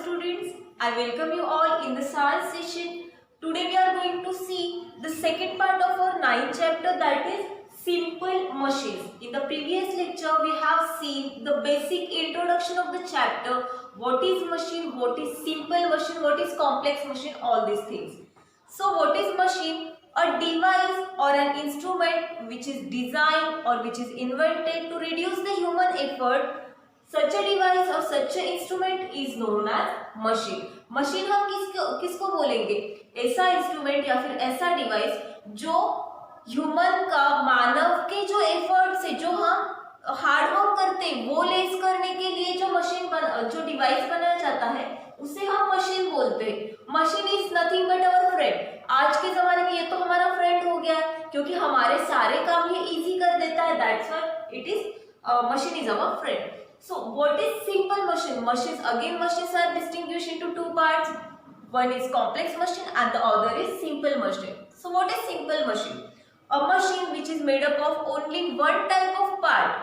students, I welcome you all in the science session. Today we are going to see the second part of our ninth chapter, that is simple machines. In the previous lecture we have seen the basic introduction of the chapter, what is machine, what is simple machine, what is complex machine, all these things. So what is machine? A device or an instrument which is designed or which is invented to reduce the human effort. Such a device or such a instrument is known as machine. Machine हम किसको बोलेंगे? ऐसा instrument या फिर ऐसा device जो human का, मानव के जो एफर्ट से, जो हम हार्ड वर्क करते हैं वो लेस करने के लिए जो डिवाइस बनाया जाता है उसे हम मशीन बोलते हैं। Machine is nothing but our friend. आज के जमाने में ये तो हमारा फ्रेंड हो गया है क्योंकि हमारे सारे काम ये इजी कर देता है। That's why it is machine is our friend. So what is simple machine? Machines are distinguished into two parts. One is complex machine and the other is simple machine. So what is simple machine? A machine which is made up of only one type of part.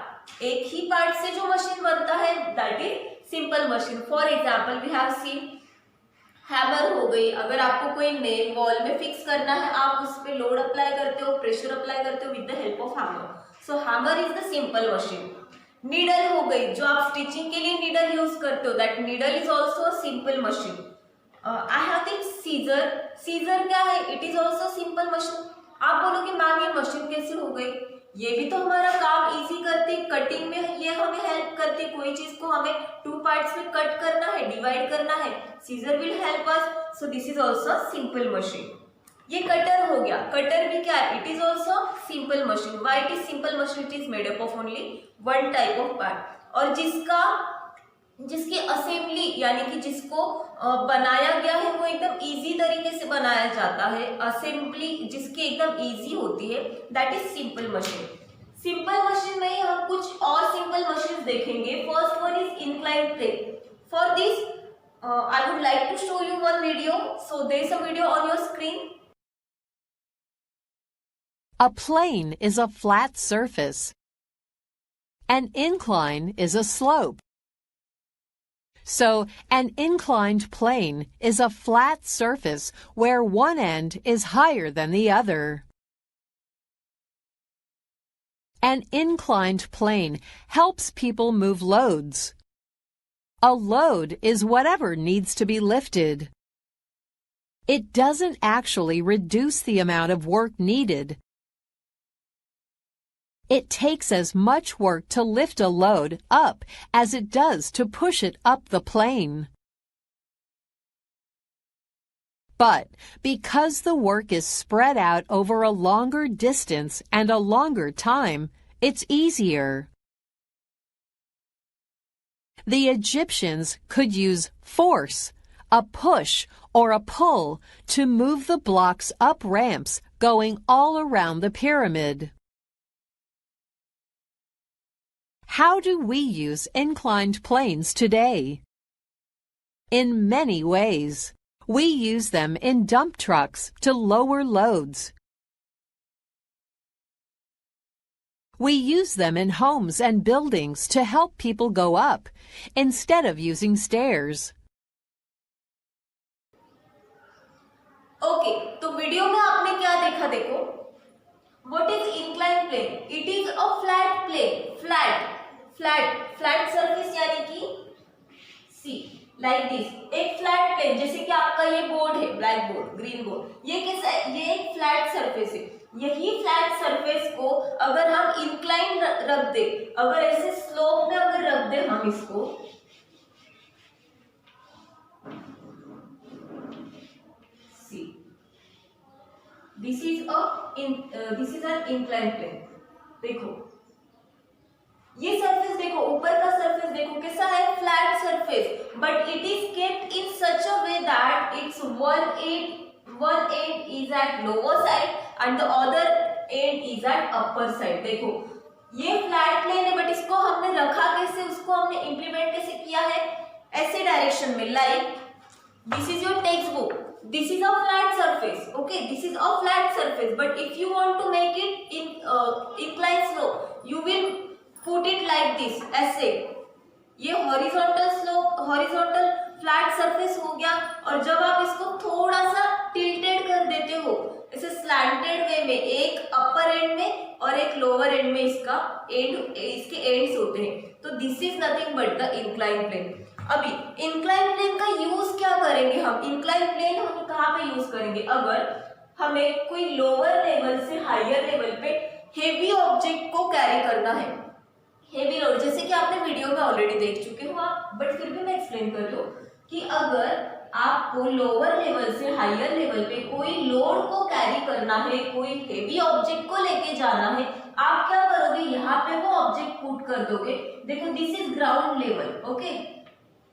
एक ही part से जो machine बनता है that is simple machine. For example, we have seen hammer हो गई। अगर आपको कोई नेल वॉल में फिक्स करना है, आप उस पर लोड अप्लाई करते हो, प्रेशर अप्लाई करते हो with the help of hammer. So hammer is the simple machine. Needle हो गई, जो आप स्टिचिंग के लिए नीडल यूज करते हो, that needle is also a simple machine. I have think scissor. Scissor क्या है? It is also simple machine. आप बोलोगे मैम ये मशीन कैसे हो गई? ये भी तो हमारा काम इजी करती, कटिंग में ये हमें हेल्प करती। कोई चीज को हमें टू पार्ट्स में कट करना है, डिवाइड करना है, scissor will help us. So this is also simple machine. ये कटर हो गया। कटर भी क्या है? It is also simple machine. Why it is simple machine? It is made up of only one type of part, और जिसकी assembly यानी कि जिसको बनाया गया है वो एकदम इजी तरीके से बनाया जाता है। असेंबली जिसकी एकदम इजी होती है, that is simple machine. Simple machine में हम कुछ और सिंपल मशीन देखेंगे। First one is incline plane. For this I would like to show you one video. So there is a video on your screen. A plane is a flat surface. An incline is a slope. So, an inclined plane is a flat surface where one end is higher than the other. An inclined plane helps people move loads. A load is whatever needs to be lifted. It doesn't actually reduce the amount of work needed. It takes as much work to lift a load up as it does to push it up the plane. But because the work is spread out over a longer distance and a longer time, it's easier. The Egyptians could use force, a push or a pull, to move the blocks up ramps going all around the pyramid. How do we use inclined planes today? In many ways. We use them in dump trucks to lower loads. We use them in homes and buildings to help people go up, instead of using stairs. Okay, तो video में आपने क्या देखा? देखो, what is inclined plane? It is a flat plane. Flat surface यानी कि सी like this, एक flat plane. जैसे कि आपका ये बोर्ड है, ब्लैक बोर्ड, ग्रीन बोर्ड, ये कैसा है? ये एक फ्लैट सरफेस है। यही फ्लैट सरफेस को अगर हम इंक्लाइन रख दे, अगर ऐसे स्लोप में अगर रख दे हम इसको, see this is an incline plane. देखो ये सरफेस, देखो ऊपर का सरफेस देखो कैसा है? Flat surface, but it is kept in such a way that it's one end is at lower side and the other end is at upper side। देखो ये फ्लैट प्लेन है, बट इसको हमने रखा कैसे, उसको हमने इंप्लीमेंट कैसे किया है? ऐसे डायरेक्शन में। Like this is your text book, this is a flat surface, okay, this is a flat surface, but if you want to make it in inclined slope, you will put it like this, ऐसे। ये horizontal slope, horizontal flat surface हो गया, और जब आप इसको थोड़ा सा टिल्टेड कर देते हो इसे स्लैंटेड वे में, एक अपर एंड में और एक लोअर एंड में इसका इसके एंड्स होते हैं, तो this is nothing but the incline plane. अभी इंक्लाइन प्लेन का यूज क्या करेंगे हम? इंक्लाइन प्लेन हम कहाँ पे यूज करेंगे? अगर हमें कोई लोअर लेवल से हायर लेवल पे हेवी ऑब्जेक्ट को कैरी करना है, हेवी लोड, जैसे कि आपने वीडियो में ऑलरेडी देख चुके हो आप, बट फिर भी मैं एक्सप्लेन कर लूं कि अगर आपको लोअर लेवल से हायर लेवल पे कोई लोड को कैरी करना है, कोई हेवी ऑब्जेक्ट को लेके जाना है, आप क्या करोगे? यहाँ पे वो ऑब्जेक्ट पुट कर दोगे। देखो this is ground level, okay,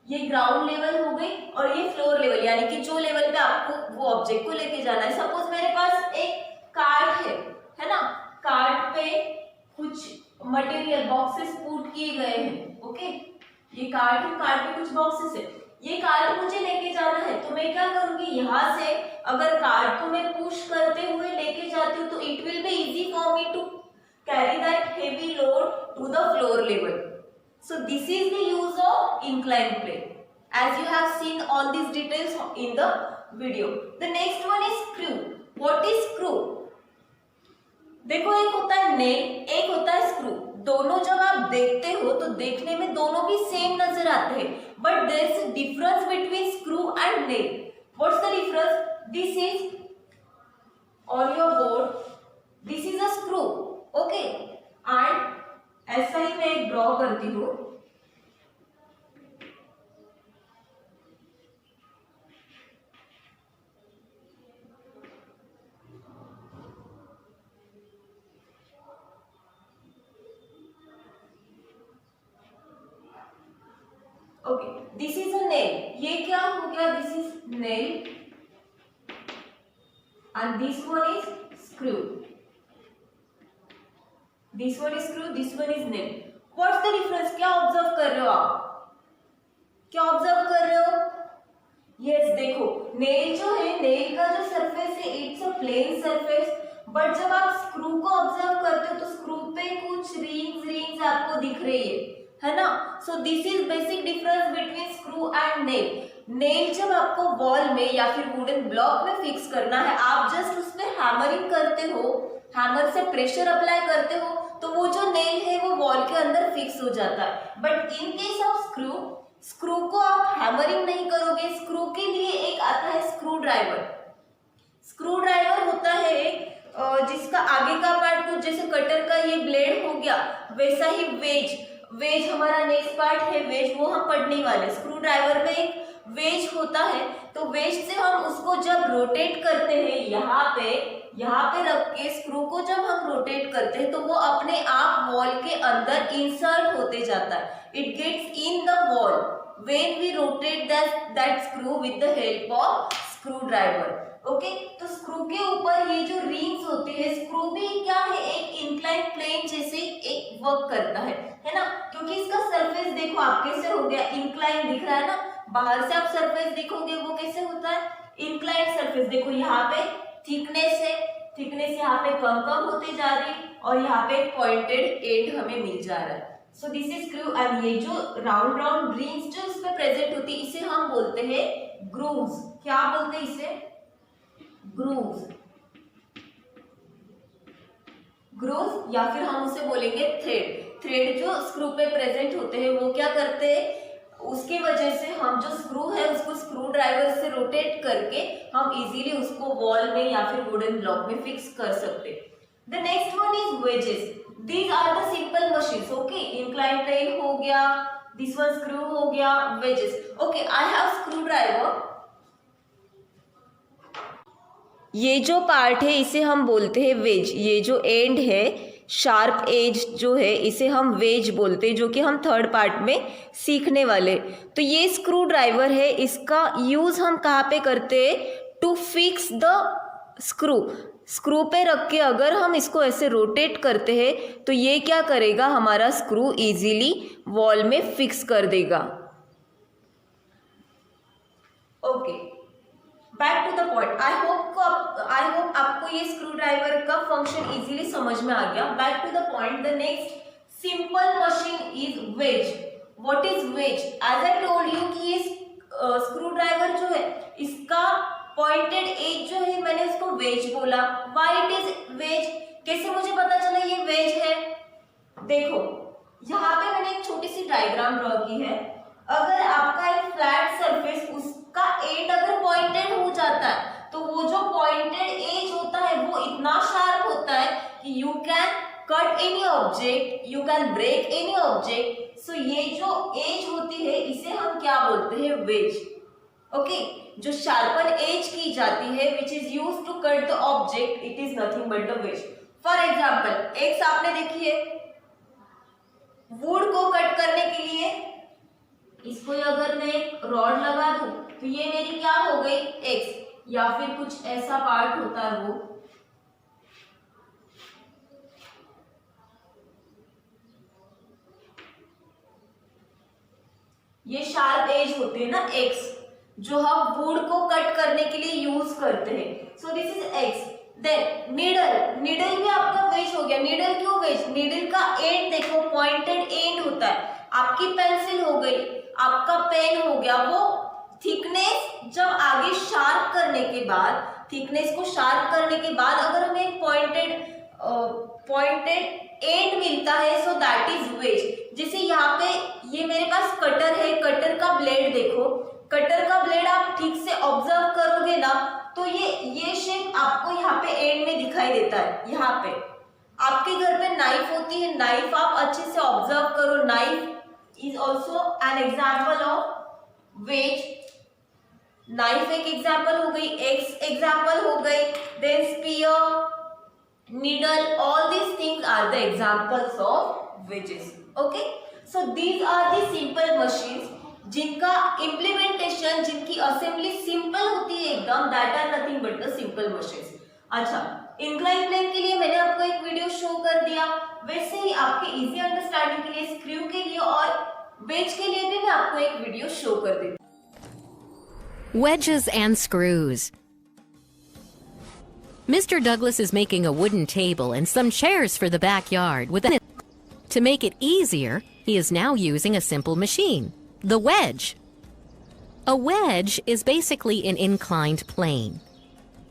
ये ग्राउंड लेवल हो गई और ये फ्लोर लेवल, यानी कि जो लेवल पे आपको वो ऑब्जेक्ट को लेके जाना है। सपोज मेरे पास एक कार्ट है ना, कार्ट पे कुछ मटेरियल बॉक्सेस पुट किए गए हैं, ओके, ये कार्ट है, कार्ट पे कुछ बॉक्सेस है, ये कार्ट मुझे लेके जाना है, तो मैं क्या करूंगी? यहाँ से अगर कार्ट को मैं पुश करते हुए लेके जाती हूँ तो it will be easy for me to carry that heavy load to the floor level. So this is the use of inclined plane, as you have seen all these details in the video. The next one is screw. What is screw? देखो एक होता है nail, एक होता है screw. दोनों जब आप देखते हो तो देखने में दोनों भी सेम नजर आते हैं, but there is a difference between screw and nail. What's the difference? This is on your board, this is a screw, okay, and ऐसा ही मैं एक ड्रॉ करती हूँ। Okay, this is a nail, ये क्या हो गया? This is nail and this one is screw, this one is screw, this one is nail. What's the difference? क्या ऑब्जर्व कर रहे हो आप? क्या ऑब्जर्व कर रहे हो? यस, देखो नेल जो है, नेल का जो सरफेस है it's a plane surface, but जब आप स्क्रू को ऑब्जर्व करते हो तो स्क्रू पे कुछ रिंग्स आपको दिख रही है ना? सो this is basic difference between screw and nail. Nail जब आपको वॉल में या फिर वुडन ब्लॉक में फिक्स करना है, आप जस्ट उस पर हैमरिंग करते हो, हैमर से प्रेशर अप्लाई करते हो, तो वो जो नेल है वो वॉल के अंदर फिक्स हो जाता है। But in case of screw, screw को आप हैमरिंग नहीं करोगे, स्क्रू के लिए एक आता है स्क्रू ड्राइवर। स्क्रू ड्राइवर होता है जिसका आगे का पार्ट कुछ जैसे कटर का ये ब्लेड हो गया, वैसा ही वेज हमारा नेक्स्ट पार्ट है, वेज वो हम पढ़ने वाले। स्क्रू ड्राइवर में एक वेज होता है, तो वेज से हम उसको जब रोटेट करते हैं, यहाँ पे रख के स्क्रू को जब हम रोटेट करते हैं तो वो अपने आप वॉल के अंदर इंसर्ट होते जाता है। It gets in the wall when we rotate that screw with the help of screw driver, okay. तो स्क्रू के ऊपर ये जो रिंग्स होते हैं, स्क्रू भी क्या है, एक इंक्लाइन प्लेन जैसे एक वर्क करता है ना, क्योंकि इसका सरफेस देखो आप कैसे हो गया, इंक्लाइन दिख रहा है ना। बाहर से आप सरफेस देखोगे वो कैसे होता है, इंक्लाइन सरफेस। देखो यहाँ पे थिकनेस यहाँ पे कम होते जा रही है और यहाँ पे पॉइंटेड एंड हमें मिल जा रहा है। सो दिस इज स्क्रू, एंड ये जो राउंड रिंग्स जो इसमें प्रेजेंट होती है इसे हम बोलते हैं ग्रूव्स। क्या बोलते हैं इसे? ग्रूव्स, या फिर हम उसे बोलेंगे थ्रेड जो स्क्रू पे प्रेजेंट होते हैं वो क्या करते हैं, उसकी वजह से हम जो स्क्रू है उसको स्क्रू ड्राइवर से रोटेट करके हम इजीली उसको वॉल में या फिर वुडन ब्लॉक में फिक्स कर सकते हैं। The next one is wedges. These are the simple machines, okay. Incline plane हो गया, दिस वन स्क्रू हो गया, wedges, okay. I have screw driver. ये जो पार्ट है इसे हम बोलते हैं वेज। ये जो एंड है, शार्प एज जो है, इसे हम वेज बोलते हैं, जो कि हम थर्ड पार्ट में सीखने वाले। तो ये स्क्रू ड्राइवर है, इसका यूज हम कहाँ पे करते हैं, टू फिक्स द स्क्रू पे रख के अगर हम इसको ऐसे रोटेट करते हैं तो ये क्या करेगा, हमारा स्क्रू इजीली वॉल में फिक्स कर देगा, okay. Back to the point. I hope आपको ये स्क्रू ड्राइवर का फंक्शन इजीली समझ में आ गया। Back to the point. The next simple machine is wedge. What is wedge? As I told you कि ये स्क्रू ड्राइवर जो है इसका पॉइंटेड एज जो है मैंने उसको वेज बोला। व्हाई इट इज वेज, कैसे मुझे पता चला ये वेज है? देखो यहाँ पे मैंने एक छोटी सी डायग्राम ड्रॉ की है। अगर आपका एक फ्लैट सरफेस उसका एंड अगर पॉइंटेड हो जाता है तो वो जो पॉइंटेड एज होता है वो इतना शार्प होता है कि you can cut any object, you can break any object. So ये जो एज होती है इसे हम क्या बोलते हैं? वेज। ओके, जो शार्पन एज की जाती है which is use to cut the object, it is nothing but the wedge. For example axe आपने देखी है, वुड को कट करने के लिए इसको अगर मैं एक रॉड लगा दूं तो ये मेरी क्या हो गई? एक्स, या फिर कुछ ऐसा पार्ट होता है वो। ये शार्प एज होती है ना एक्स, जो हम वुड को कट करने के लिए यूज करते हैं। So this is axe. Then needle, needle भी आपका वेज हो गया। नीडल क्यों वेज? नीडल का एंड देखो पॉइंटेड एंड होता है। आपकी पेंसिल हो गई, आपका पेन हो गया, वो थिकनेस जब आगे शार्प करने के बाद, थिकनेस को शार्प करने के बाद अगर हमें एक पॉइंटेड एंड मिलता है सो दैट इज वेज। जैसे यहाँ पे ये मेरे पास कटर है, कटर का ब्लेड देखो, कटर का ब्लेड आप ठीक से ऑब्जर्व करोगे ना तो ये शेप आपको यहाँ पे एंड में दिखाई देता है। यहाँ पे आपके घर पे नाइफ होती है, नाइफ आप अच्छे से ऑब्जर्व करो, knife is also an example of wedge. Knife एक एग्जाम्पल हो गई, एक्स एग्जाम्पल हो गई, then spear, needle, all these things are the examples of wedges. Okay, so these are the simple machines जिनका implementation, जिनकी assembly simple होती है एकदम, that are nothing but the simple machines. अच्छा, inclined plane के लिए मैंने आपको एक वीडियो शो कर दिया, वैसे ही आपके easy understanding के लिए स्क्रू के लिए और वेज के लिए भी मैं आपको एक वीडियो शो कर देती हूँ। Wedges and screws. Mr. Douglas is making a wooden table and some chairs for the backyard. To make it easier, he is now using a simple machine, the wedge. A wedge is basically an inclined plane.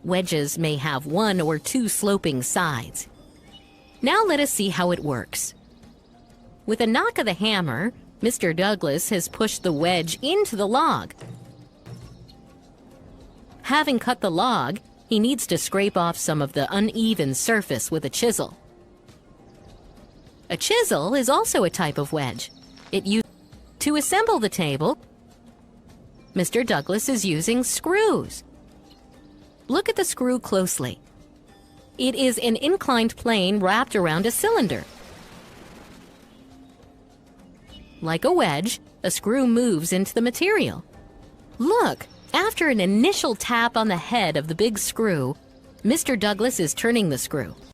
Wedges may have one or two sloping sides. Now let us see how it works. With a knock of the hammer, Mr. Douglas has pushed the wedge into the log. Having cut the log, he needs to scrape off some of the uneven surface with a chisel. A chisel is also a type of wedge. It used to assemble the table. Mr. Douglas is using screws. Look at the screw closely. It is an inclined plane wrapped around a cylinder. Like a wedge, a screw moves into the material. Look! After an initial tap on the head of the big screw, Mr. Douglas is turning the screw.